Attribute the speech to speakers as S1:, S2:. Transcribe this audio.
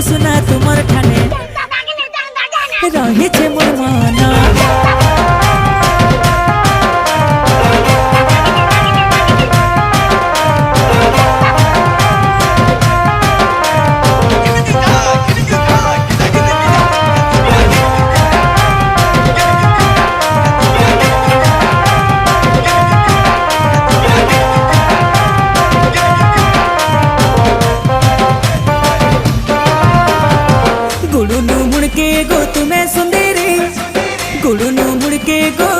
S1: सुना तुमर ठाने रही छे मोर मन गुड़ू मुड़के गो तुम्हें सुंदरी गुड़ू मुड़के गो